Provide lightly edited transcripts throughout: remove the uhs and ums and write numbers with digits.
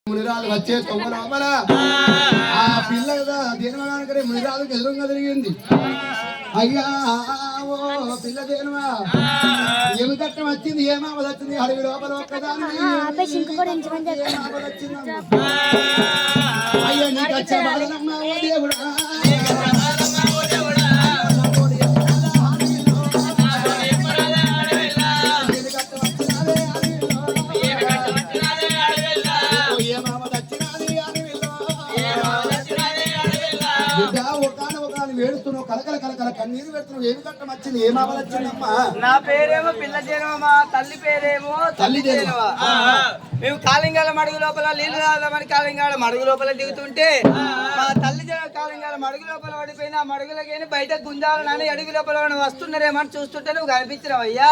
మునిరాజు వచ్చే తొమ్మల ఆ పిల్ల కదా దేనవానికి మునిరాజుకి ఎదురుగా తిరిగింది. అయ్యా ఓ పిల్ల దేనవా ఏమి కట్టం వచ్చింది, ఏమాపద వచ్చింది, అడవి లోపల ఒక్కదాన్ని అయ్యా నీకు వచ్చే బాధనమ్మా ఓ దేవుడా. ఏడుస్తున్నావు, కలకల కలకల కన్నీరు పెడుతున్నావు, ఏమి కట్టం వచ్చింది, ఏం ఆపద వచ్చిందమ్మా? నా పేరేమో పిల్ల జనమ, మా తల్లి పేరేమో తల్లి జనమ. మేము కాలింగాల మడుగు లోపల నీళ్లు తాగుదామని కాలింగాల మడుగు లోపల దిగుతుంటే మా తల్లి జన కాలింగాల మడుగు లోపల పడిపోయింది. ఆ మడుగులకి బయట గుంజాలని అడుగు లోపల వస్తున్నారేమని చూస్తుంటే నువ్వు కనిపించినావు అయ్యా.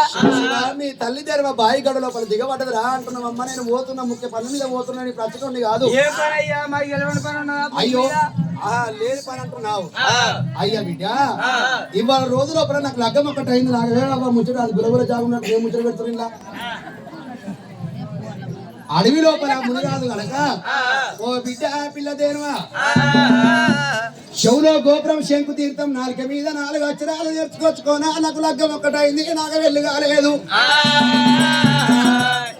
మీ తల్లి జనమ బాయి గడు లోపల దిగబడ్డది రా అంటున్నావమ్మా. నేను పోతున్నా, ముఖ్య పని మీద పోతున్నా, నీ ప్రస్తుతం కాదు. ఏ పని అయ్యా? మాకు గెలవని పని ఉన్నదా? అయ్యో లేని పని అంటున్నావు అయ్యా బిడ్డ. ఇవాళ రోజు లోపల నాకు లగ్గం ఒకటి అయింది. నాకు వేళ ముచ్చట అది గురగుర జాగున్నట్టు ఏం ముచ్చట పెడుతున్నా అడవి లోపల మునిరాదు కనుక ఓ బిడ్డ పిల్ల దేనువా చెవులో గోపురం శంకు తీర్థం నాలుక మీద 4 అక్షరాలు నేర్చుకొచ్చుకోనా. నాకు లగ్గం ఒక్కటైంది, నాకు వెళ్ళి కాలేదు.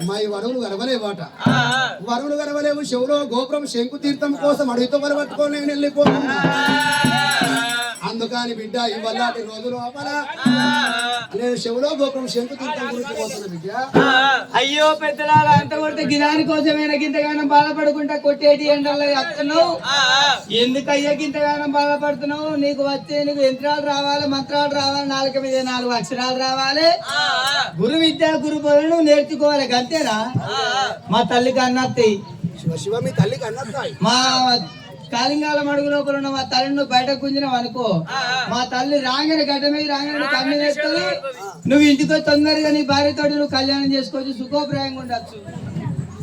మా ఈ వరువులు గడవలేవాట, వరువులు గడవలేవు. చెవులో గోపురం శంకు తీర్థం కోసం అడవితో పట్టుకొని నేను వెళ్ళిపోతున్నా. అందుకని బిడ్డ ఇవాళ రోజు లోపల నేను చెవులో గోపురం శంకు తీర్థం గురించి పోతున్నా బిడ్డ. అయ్యో పెద్దలారా, అంత కొడితే గిరాని కోసమైనా గింతగానం బాధపడుకుంటా కొట్టేటి ఎండల్లో వస్తున్నావు. ఎందుకయ్యా గింతగానం బాధపడుతున్నావు? నీకు వచ్చే నీకు యంత్రాలు రావాలి, మంత్రాలు రావాలి, నాలుక మీద 4 అక్షరాలు రావాలి. గురు విద్య గురు బోధన నేర్చుకోవాలి. అంతేనా? మా తల్లికి అన్నత్తాయి. శివ మీ తల్లికి అన్నత్తాయి. మా కాలింగాల మడుగు లోపల ఉన్న మా తల్లిని నువ్వు బయటకు గుంజినావు అనుకో, మా తల్లి రాగానే గడ్డ మీద రాగానే కమ్మినేస్తుంది. నువ్వు ఇంటికి తొందరగా నీ భార్యతోటి నువ్వు కళ్యాణం చేసుకోవచ్చు, సుఖోప్రాయంగా ఉండొచ్చు.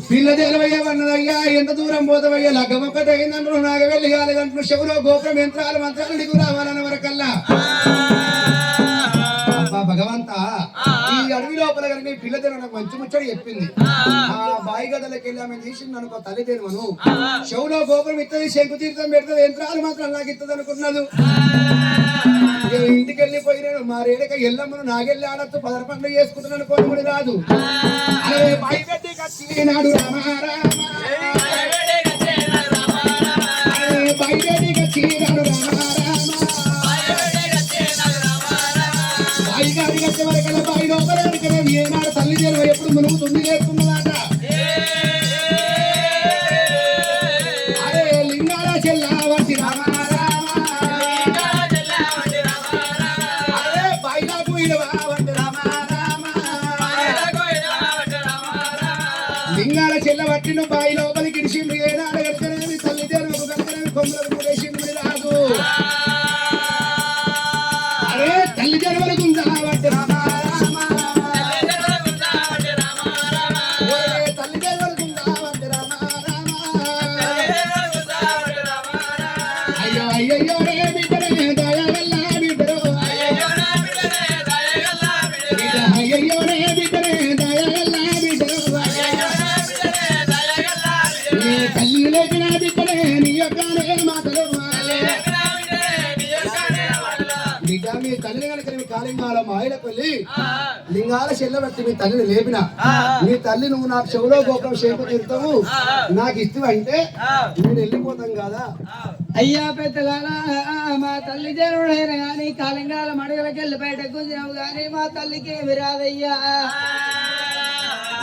పిల్ల దేవయ్యవన్నదయ్యా, ఎంత దూరం పోతావయ్యా? లగ్గం ఒక్కటి అయిందంటారు, నాకు వెళ్ళి కాలేదంటున్నావు. చెవులో గోపురం యంత్రాలు మంత్రాలు నీకు రావాలన్న వరకల్లా భగవంత ఈ అడవి లోపల కనుక పిల్ల దేవ నాకు మంచి ముచ్చడి చెప్పింది. ఆ బాయి గదలకి వెళ్ళి ఆమె తీసింది అనుకో తల్లి దేవను. చెవులో గోపురం ఇస్తుంది, శంకు తీర్థం పెడుతుంది, యంత్రాలు మాత్రం నాకు ఇస్తుంది అనుకున్నాను. ఇంటికి వెళ్ళిపోయినాను. మా రేడక ఎల్లమ్మను నాగెళ్ళి ఆడచ్చు, 10 పండుగ చేసుకుంటున్నాను. కోరుకుని రాదు బాయి పెట్టి కచ్చినాడు బాయి పెట్టి కచ్చినాడు బాయి గారి కచ్చే వరకల్లా బాయి లోపల ఏనాడు తల్లి చేరువ ఎప్పుడు మునుగుతుంది నేర్చుకున్నదాట. అరే లింగాల చెల్లా వంటి లింగాల చెల్ల పట్టిన బాయి లోపలికి ఇడిచిండు. ఏనాడు కనుకనేమి తల్లి దేవకు కనుకనేమి కొమ్మలకు ముడేసిండు రాదు. అరే తల్లి జనవరకు తల్లి జనవరకు అయ్యో అయ్యయ్యో రే బిడ్డరే దయగల్లా బిడ్డరో, అయ్యయ్యో రే బిడ్డరే దయగల్లా బిడ్డరో, తల్లి లేచిన బిడ్డలే నీ యొక్కనే మాటలు. బిడ్డ మీ తల్లి కనుక మీ కాలింగాల మాయలకు వెళ్ళి లింగాల చెల్లబట్టి మీ తల్లిని లేపిన మీ తల్లి నువ్వు నాకు చెవులో గోపురం శంకు తీర్థము నాకు ఇస్తూ అంటే నేను వెళ్ళిపోతాం కదా. అయ్యా పెద్దలారా, మా తల్లి జనుడైన గాని కాలింగాల మడుగులకి వెళ్ళి బయటకు గుంజినావు గాని మా తల్లికి ఏమి రాదయ్యా.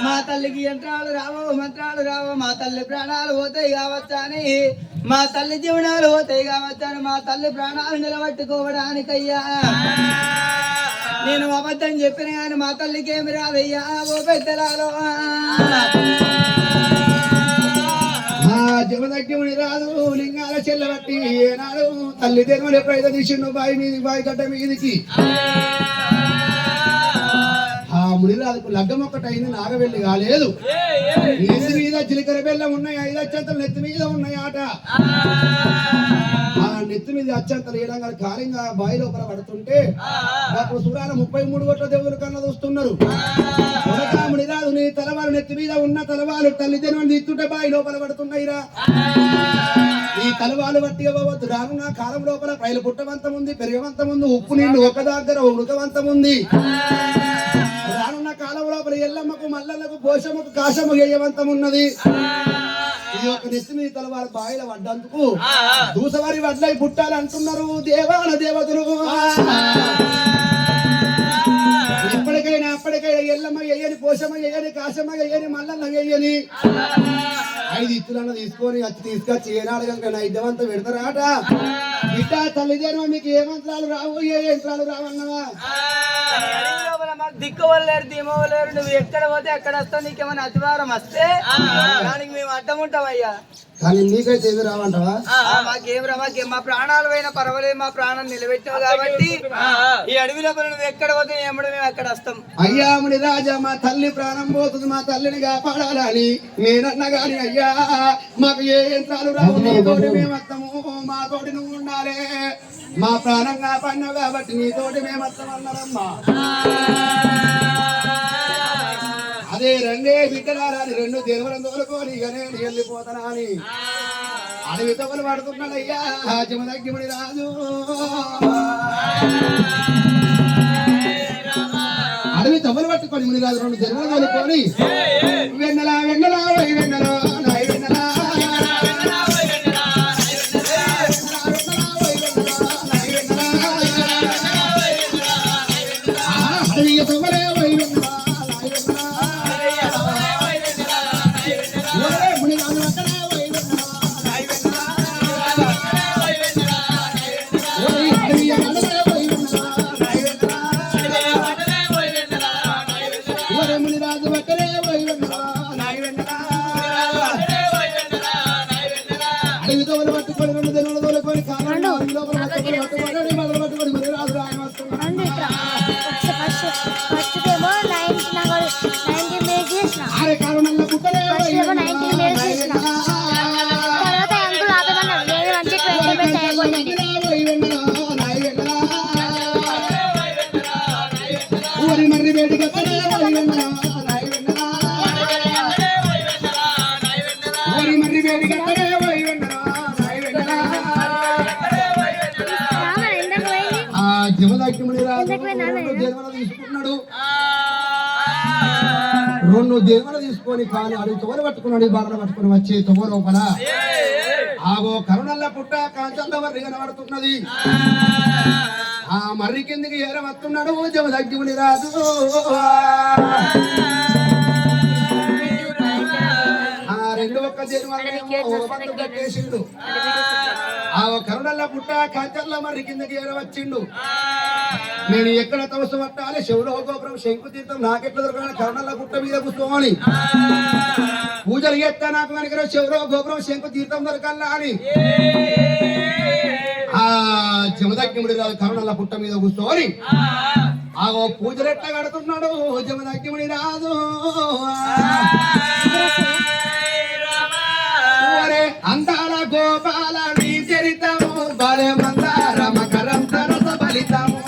మా తల్లికి యంత్రాలు రావో, మంత్రాలు రావో, మా తల్లి ప్రాణాలు పోతాయి కావచ్చా అని, మా తల్లి జీవనాలు పోతాయి కావచ్చా అని, మా తల్లి ప్రాణాలు నిలబెట్టుకోవడానికయ్యా నేను అబద్ధం చెప్పిన కానీ మా తల్లికి ఏమి రాదయ్యా. ఓ పెద్దలాలో జమదగ్యముని రాదు లింగాల చెల్లబట్టి ఏనాడు తల్లి దేనులు ఎప్పుడైతే తీసిండు బాయి మీది బాయి గడ్డ మీదికి ఆ మునిరాజుకు లగ్గం ఒక్కటి అయింది, నాగవెల్లి కాలేదు. నెత్తి మీద చిలకర బెల్లం ఉన్నాయి, 5 అక్షంతలు నెత్తి మీద ఉన్నాయి ఆట. ఆ నెత్తి మీద అత్యంత లేడంగా కారంగా బావి లోపల పడుతుంటే నాకు సురాల 33 కోట్ల దేవులు కన్నా చూస్తున్నారు. మునిరాజు నీ తలవారు నెత్తి మీద ఉన్న తలవారు తల్లిదండ్రులు తీస్తుంటే బావి లోపల పడుతున్నాయిరా. ఈ తలవాలు బట్టి ఇవ్వవద్దు. రానున్న కాలం లోపల పైలు పుట్టవంతం ఉంది, పెరగవంతం ఉంది, ఉప్పు నీళ్లు ఒక దగ్గర ఉడకవంతం ఉంది. రానున్న కాలం లోపల ఎల్లమ్మకు మల్లమ్మకు పోషమ్మకు కాశమ్మకు వేయవంతం ఉన్నది. ఇది ఒక నెత్తి మీద తలవారు బాయిల పడ్డందుకు దూసవారి వడ్లై పుట్టాలి అంటున్నారు దేవాల దేవతలు. ఎప్పటికైనా అప్పటికైనా ఎల్లమ్మ వేయని, పోషమ్మ వేయని, కాశమ్మ వేయని, మల్లన్న వేయని 5 ఇత్తులను తీసుకొని తీసుకొచ్చి ఏనాడు కనుక నైద్యవంతా పెడతారాట. ఇట్ట తల్లిదండ్రులు మీకు ఏ మంత్రాలు రావు, ఏ యంత్రాలు రావన్నవా? దిక్కువలేరు, దిమవలేరు. నువ్వు ఎక్కడ పోతే ఎక్కడ వస్తావు. నీకేమైనా అతివారం వస్తే దానికి మేము అడ్డం ఉంటామయ్యా. కానీ నీకైతే ఏమి రావంటావా? మాకేం రా, మా ప్రాణాలు పోయినా పర్వాలేదు. మా ప్రాణాలు నిలబెట్టావు కాబట్టి ఈ అడవిలో నువ్వు ఎక్కడ పోతే ఏమడం మేము అక్కడ వస్తాం. అయ్యా ముని రాజా, మా తల్లి ప్రాణం పోతుంది, మా తల్లిని కాపాడాలని నేనన్నా గాని అయ్యా మాకు ఏ యంత్రాలు రావు. నీతోటి మేము వస్తాము, మాతోటి నువ్వు ఉండాలి. మా ప్రాణం కాపాడినావు కాబట్టి నీతోటి మేము వస్తామన్నారమ్మా. అదే రెండే బిడ్డలారాని 2 దేవులను తోలుకొని ఇక నేను వెళ్ళిపోతానా అని అడవి తవ్వలు పడుతున్నాడయ్యా జమదగ్గిముడి రాజు. అడవి తవ్వలు పట్టుకొని ముని రాజు 2 దేవులను తోలుకొని వెన్నెలా వెన్నెలా వై వెన్నెలో నాయి వెన్నెలా అడవి తవ్వలే వై వెన్నెలా రెండు దేవులు తీసుకొని కాలు అడుగు తోలు పట్టుకున్నాడు. బాధలు పట్టుకుని వచ్చే తొవ్వ లోపల ఆగో కరుణల్ల పుట్ట కాంచంత మర్రి కనబడుతున్నది. ఆ మర్రి కిందికి ఏర వస్తున్నాడు జమదగ్గిముని రాజు. ఆ 2 ఒక్క దేవుడు కట్టేసిండు. ఆ కరుణల్ల పుట్ట కాంచంల మర్రి కిందికి ఏర వచ్చిండు. నేను ఎక్కడ తవసు పట్టాలి, శివులో గోపురం శంకు తీర్థం నాకెట్లా దొరకాలి, కరుణల్ల పుట్ట మీద కూర్చోని పూజలు చేస్తా నాకు కనుక శివులో గోపురం శంకు తీర్థం దొరకాలా అని ఆ జమదగ్గిముడి రాజు కరుణల్ల పుట్ట మీద కూర్చోని ఆగో పూజలు ఎట్లా కడుతున్నాడు జమదగ్గిముడి రాజు. అందాల గోపాల నీ చరితము బలే మందార మకరం తరస బలితము.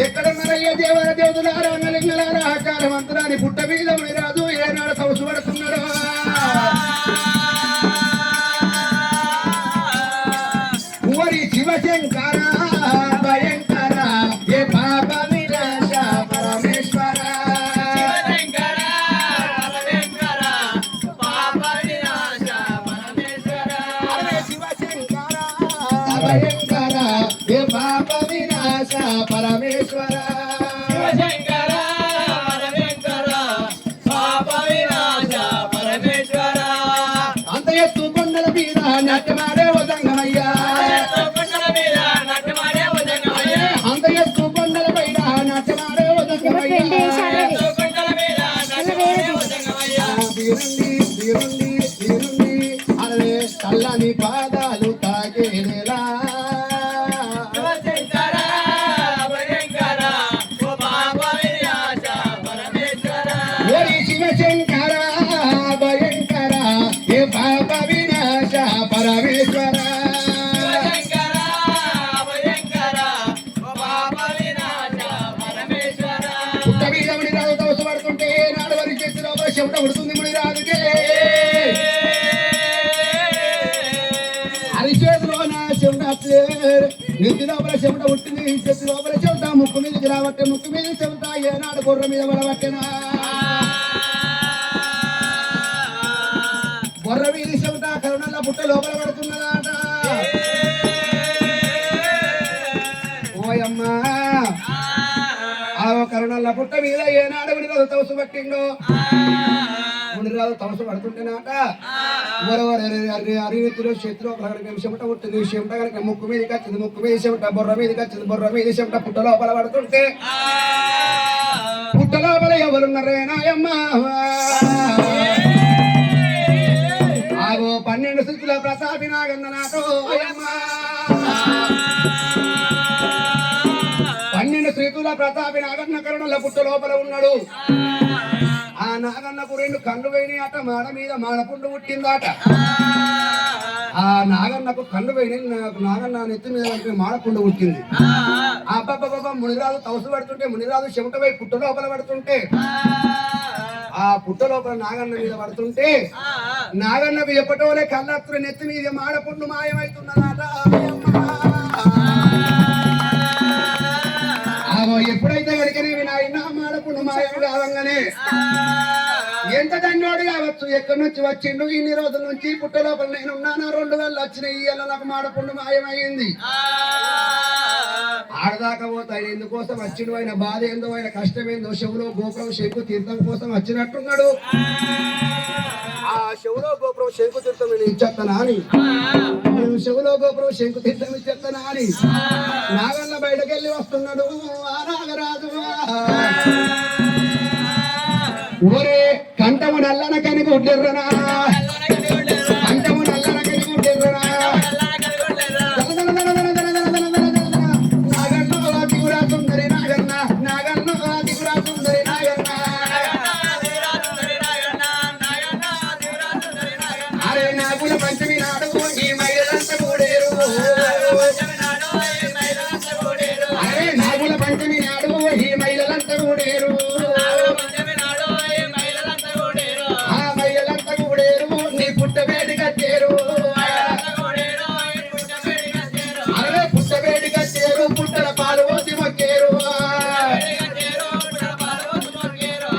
ఎక్కడున్నారయ్య దేవర దేవతలారా నలింగలారా ఆకారవంతురాని పుట్ట మీద రాజు ఏనాడు సౌసు పడుతున్నాడు. ఓరి శివశంకర భయంకర ఏ పాప వినాశ పరమేశ్వర. శివశంకర భయంకర పాప వినాశ పరమేశ్వర. భయంకర ఏ పాప వినాశ పరమేశ్వర శివశంకర పరమేశ్వర పాప వినాశ పరమేశ్వర అంత ఎత్తు కొండల మీద నట్టమాడే వదంగమయ్యా అంత ఎత్తు కొండల పైన నట్టమాడే వదంగమయ్యా తీరండి తీరండి తీరండి అరే చల్లని పాదాలు తాగేలా శివశంకర భయంకర ఏ పాప వినాశ పరమేశ్వర పుట్ట మీద ముడి రాదు తవసు పడుతుంటే నాడు వరి చేతి లోపల చెమట ఉడుతుంది ముడి రాదుకే అది చేతిలో నా చెమట నెత్తి లోపల చెమట ఉట్టింది చేతి లోపల చెమట ముక్కు మీదకి రాబట్టే ముక్కు మీద చెమట ఏనాడు బుర్ర మీద పడబట్టెనా బొర్ర మీద చెమట కరుణల పుట్ట లోపల పడుతున్నదాట ఓయమ్మా ఆ కరుణల పుట్ట మీద ఏనాడు మునిరాజు తవసు పట్టిండో మునిరాజు తవసు పడుతుంటేనాట అరినెత్తిలో చేతిలో కనుక చెమట పుట్టింది చెమట కనుక ముక్కు మీదకి వచ్చింది ముక్కు మీద చెమట బొర్ర మీదకి వచ్చింది బొర్ర మీద చెమట పుట్ట లోపల పడుతుంటే పుట్ట లోపల ఎవరున్నారే నాయమ్మా ఆగో 12 స్థితుల ప్రతాపి నాగన్న నాటో 12 స్థితుల ప్రతాపి నాగన్న కరుణల పుట్ట లోపల ఉన్నాడు ఆ నాగన్నకు 2 కళ్ళు పోయినాయి అట మాడ మీద మాడపుండు పుట్టిందాట ఆ నాగన్నకు కళ్ళు పోయినాయి నాగన్న నెత్తి మీద మాడపుండు పుట్టింది అబ్బబ్బబ్బ మునిరాజు తవసు పడుతుంటే మునిరాజు చెమట పోయి పుట్ట లోపల పడుతుంటే ఆ పుట్ట లోపల నాగన్న మీద పడుతుంటే నాగన్నకు ఎప్పటోలే కళ్ళత్తులు నెత్తి మీద మాడపుండు మాయమవుతున్నదాట ఎప్పుడైతే కనుకనేవి నాయన మాడపుండు మాయం కావంగానే ఎంత దండోడు కావచ్చు ఎక్కడి నుంచి వచ్చిండు ఇన్ని రోజుల నుంచి పుట్ట లోపల నేను ఉన్నాను 2 వేలు వచ్చినాయి ఇవాళ నాకు మాడపుండు మాయమైంది ఆడదాకా పోతాయి ఎందుకోసం వచ్చిండు ఆయన బాధ ఏందో ఆయన కష్టమేందో శవులో గోపురం శంకు తీర్థం కోసం వచ్చినట్టున్నాడు ఆ శవులో గోపురం శంకు తీర్థం నేను ఇచ్చేస్తానా అని నేను శవులో గోపురం శంకు తీర్థం ఇచ్చేస్తానా అని నాగన్న బయటకెళ్ళి వస్తున్నాడు ఆ నాగరాజు ఊరే కంఠము నల్లన కనిగుడ్డెర్రనా కంఠము నల్లన కనిగుడ్డెర్రనా పంచమి నాడు ఈ మహిళలంతా కూడేరు అరే నాగుల పంచమి నాడు ఈ మహిళలంతా కూడేరు ఆ మహిళలంతా కూడేరు నీ పుట్ట వేడి కట్టేరు అరే పుట్ట వేడి కట్టేరు పుట్టల పాలు పోసి మొక్కేరు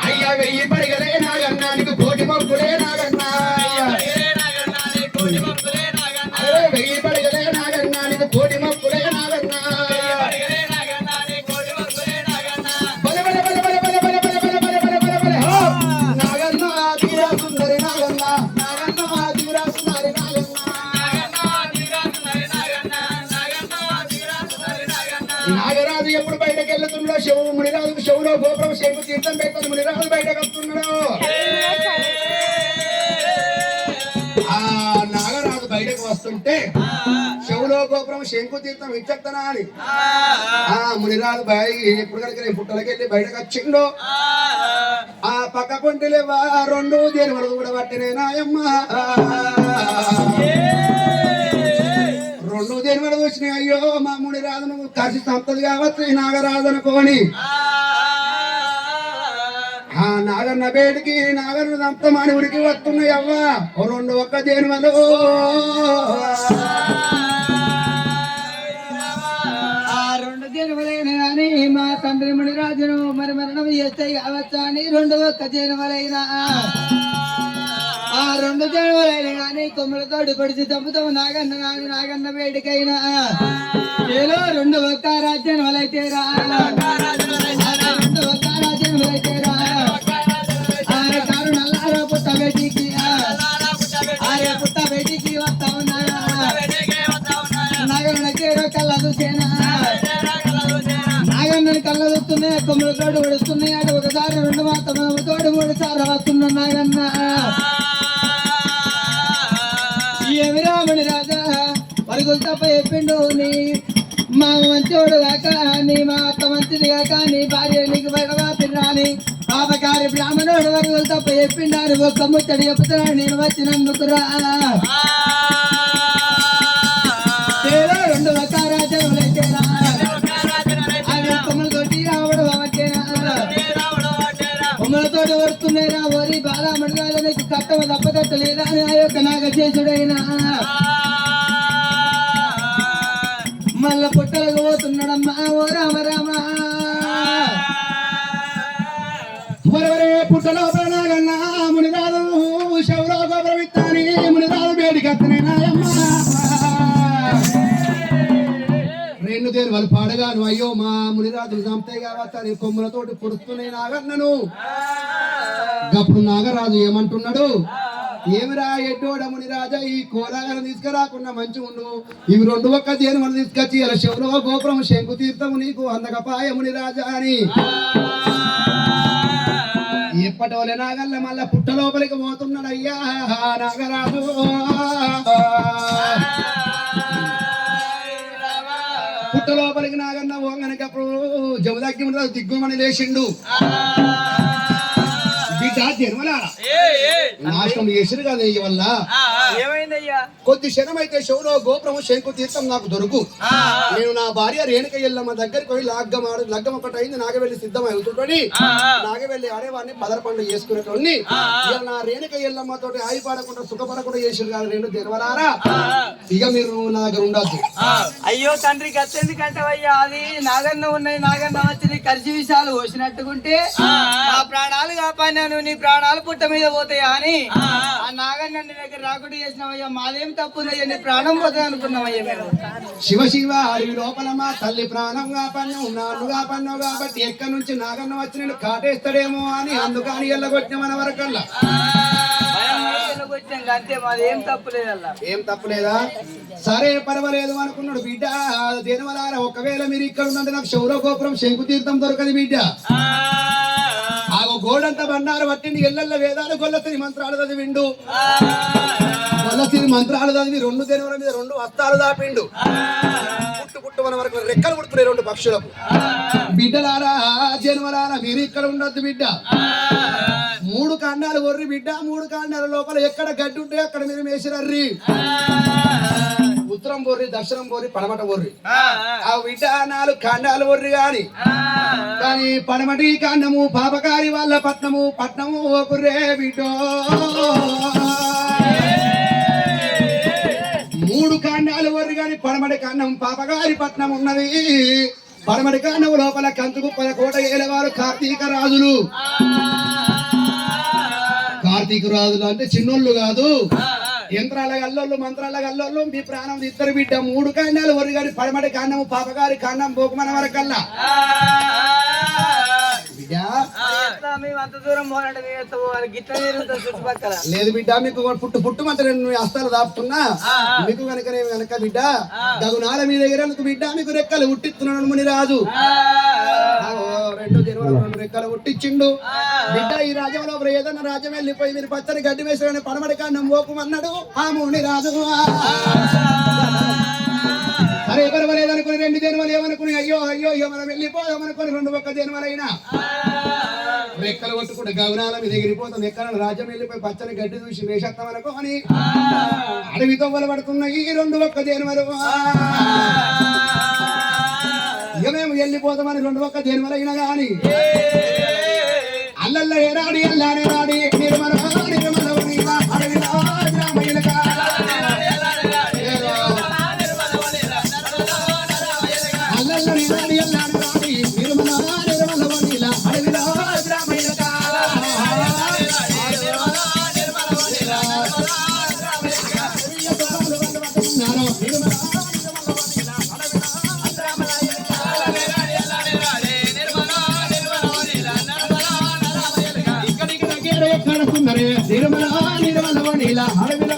అయ్యా 1000 పడిగలే నాగన్నా నీకు 1 కోటి మొక్కులే నాగన్నా 1000 పడిగలే నాగన్నా నీకు 1 కోటి మొక్కులే నాగన్నా బల బల బల బల బల బల బల బల బల బల బల బల హో నాగన్నా తీరా సుందరి నాగన్నా నాగన్నా తీరా సుందరి నాగన్నా నాగరాజు ఎప్పుడు బయటకు వెళ్తున్నాడో శివుడు మునిరాజుకు శివులో గోపురం శంకు తీర్థం పెట్టుకుని మునిరాజు బయటకు వస్తున్నాడు ఆ నాగరాజు బయటకు వస్తుంటే శివులో గోపురం శంకు తీర్థం ఇచ్చేస్తానా అని ఆ మునిరాజు ఎప్పుడు కనుక పుట్టలకి వెళ్ళి బయటకు వచ్చిండో ఆ పక్క పొంటిలేవా 2 దేని వరకు కూడా పట్టినే నాయమ్మ 2 దేని వరకు వచ్చినాయి అయ్యో మా మునిరాజును కాసి సంపది కావచ్చు ఈ నాగరాజు అనుకోని ఆ నాగన్న బేటికి నాగన్న దంతమాని ఉరికి వస్తున్నాయి అవ్వ 2 ఒక్క దేనివలు ఆ 2 జన్మలైన కానీ మా తండ్రి మునిరాజును మరణం చేస్తే కావచ్చా అని 2 ఒక్క జన్మలైన ఆ 2 జనవరైన కానీ కొమ్మలతోటి పొడిచి చంపుతావు నాగన్న వేడికైనా ఏలో రెండు ఒక్క రాజ్యం వలైతేరా రెండు ఒక్క రాజ్యం వలైతేరా ఆరే కారు నల్లారా పుట్ట బేటికి ఆరే పుట్ట బేటికి వస్తా ఉన్నా నాగన్నకి కళ్ళ చూసేనా నాగన్నని కళ్ళ చూస్తున్నాయి కొమ్మలతోటి పొడుస్తున్నాయి అటు ఒకసారి రెండు మాత్రం తోడు 3 సార్లు వస్తున్నా నాగన్న ఏమి రాముని రాజా పరుగులు తప్ప చెప్పిండు నీ మా మంచోడు కాక నీ మా అత్త మంచిది కాక నీ భార్య నీకు బయటగా పిల్లని పాపకారి బ్రాహ్మణుడు పరుగులు తప్ప చెప్పిండారు ఒక్క ముచ్చడి చెప్తున్నాడు నేను వచ్చినందుకురా రెండు ఒక్క రాజ్యములైతేరా అవి కొమ్మలతోటి రావడం అవకేనా కొమ్మలతోటి వస్తున్నాయిరా ఓరి బాలా మడగాల నీకు కట్టవ తప్పదట్టలేదా అని ఆ యొక్క నాగశేషుడైనా మళ్ళా పుట్టలకు పోతున్నాడమ్మా ఓ రామ రామ వరవరే పుట్టలో నాగన్న మునిరాదు శౌరవ గోబ్రవిత్తాని మునిరాదు వేడికత్తనే నాయమ్మ రెండు దేని వాళ్ళు పాడగాను అయ్యో మా మునిరాజులు చంపుతాయి కాబట్టి కొమ్ములతోటి పొడుస్తున్నాయి నాగన్నను అప్పుడు నాగరాజు ఏమంటున్నాడు ఏమిరా ఎడ్డోడ మునిరాజా ఈ కోలాగలను తీసుకురాకుండా మంచి ఉండు ఇవి రెండు ఒక్క దేని మనం తీసుకొచ్చి ఇలా శివులో గోపురం శంకు తీర్థము నీకు అందకపాయ మునిరాజా అని ఎప్పటి వాళ్ళ నాగల్ల మళ్ళా పుట్ట లోపలికి పోతున్నాడు అయ్యా నాగరాజు పుట్ట లోపలికి నాగన్న ఓంగనకప్పుడు జమదగ్గి దిగ్గుమని లేచిండు బిడ్డ జన్మలారా నాశనం చేసిరు కదా ఈ వల్ల ఏమైందయ్యా కొద్ది క్షణమైతే శివులో గోపురము శంకు తీర్థం నాకు దొరుకు నేను నా భార్య రేణుక ఎల్లమ్మ దగ్గరికి పోయి లగ్గం ఒకటి అయింది నాగవెల్లి సిద్ధమై అవుతుంటని నాగవెల్లి ఆడేవాడిని పదర పండుగ చేసుకునేటోని నా రేణుక ఎల్లమ్మ తోటి ఆయిపడకుండా సుఖపడకుండా చేసిరు కదా రెండు జన్మలారా ఇక మీరు నా దగ్గర ఉండద్దు అయ్యో తండ్రి గత్తెందుకంటే అయ్యా అది నాగన్న ఉన్నాయి నాగన్న వచ్చి కలిసి విషయాలు పోసినట్టుకుంటే ఆ ప్రాణాలు కాపాడినాను నీ ప్రాణాలు పుట్ట మీద పోతాయా అని ఆ నాగన్న నీ దగ్గర రాకుండా చేసినావయ్యా మాదేం తప్పుదయ్యా నీ ప్రాణం పోతుంది అనుకున్నామయ్యా మేము శివ శివ అడవి లోపల మా తల్లి ప్రాణం కాపాడినావు నాన్ను కాపాడినావు కాబట్టి ఎక్కడి నుంచి నాగన్న వచ్చి నేను కాటేస్తాడేమో అని అందుకని ఎల్లగొట్టిన మన వరకల్లా అంతే మాది ఏం తప్పులేదల్లా ఏం తప్పులేదా సరే పర్వాలేదు అనుకున్నాడు బిడ్డ దేనివల్ల ఒకవేళ మీరు ఇక్కడ ఉన్నంటే నాకు శౌర గోపురం శంకు తీర్థం దొరకదు బిడ్డ ఆ గోడంతా బండారు పట్టిండి ఎల్లెల్ల వేదాలు గొల్లసిరి మంత్రాలు చదివిండు గొల్లసిరి మంత్రాలు చదివి రెండు దేనివల మీద రెండు వస్తాలు దాపిండు పుట్టు పుట్టు మన వరకు రెక్కలు పుడుతున్నాయి రెండు పక్షులకు బిడ్డలారా జన్మలారా మీరు ఇక్కడ ఉండొద్దు బిడ్డ 3 కాండాలు ఒర్రి బిడ్డ 3 కాండాల లోపల ఎక్కడ గడ్డి ఉంటే అక్కడ మీరు మేసిరర్రి ఉత్తరం బొర్రి దక్షిణం బొర్రి పడమట బొర్రి ఆ బిడ్డ 4 కాండాలు బొర్రి కానీ పడమటి కాండము పాపకారి వాళ్ళ పట్నము ఓకుర్రే బిడ్డో 3 కాండాలు బొర్రి కానీ పడమటి కాండం పాపకారి పట్నం ఉన్నది పడమటి కాండం లోపల కంచుకుప్పల కోట ఏలవారు కార్తీక రాజులు అంటే చిన్నోళ్ళు కాదు యంత్రాల గల్లోళ్ళు మంత్రాల గల్లోళ్ళు మీ ప్రాణం ఇద్దరు బిడ్డ 3 కాండాలు ఒరిగాడి పడమటి కాండము పాపగారి కాండం పోకుమన వరకల్లా లేదు బిడ్డ మీకు పుట్టు మంత్రి నేను హస్తాలు దాపుతున్నా మీకు కనుక బిడ్డ గగునాల మీ దగ్గర బిడ్డ మీకు రెక్కలు ఉట్టిస్తున్నాడు మునిరాజు 2 రెక్కలు ఉట్టించిండు బిడ్డ ఈ రాజ్యంలో ఏదన్నా రాజ్యం వెళ్ళిపోయి మీరు పచ్చని గడ్డి వేసారని పడమటి కాండం పోకుమన్నాడు ఆ మునిరాజు అరే పర్వాలేదనుకుని 2 జన్మలు ఏమనుకుని అయ్యో మనం వెళ్ళిపోదామనుకుని 2 ఒక్క జన్మలైనా రెక్కలు కొట్టుకుంటే గౌనాల మీద ఎగిరిపోతాం ఎక్కడ రాజ్యం వెళ్ళిపోయి పచ్చని గడ్డి చూసి వేషత్తం అనుకో అని అడవితో పడుతున్న ఈ 2 ఒక్క జన్మలు ఇక మేము వెళ్ళిపోతామని 2 ఒక్క జన్మలైనా గాని అల్లల్ల ఏరాడి అల్లానే రాడి నిర్మల అడవిలో గ్రామీణ అడవిలో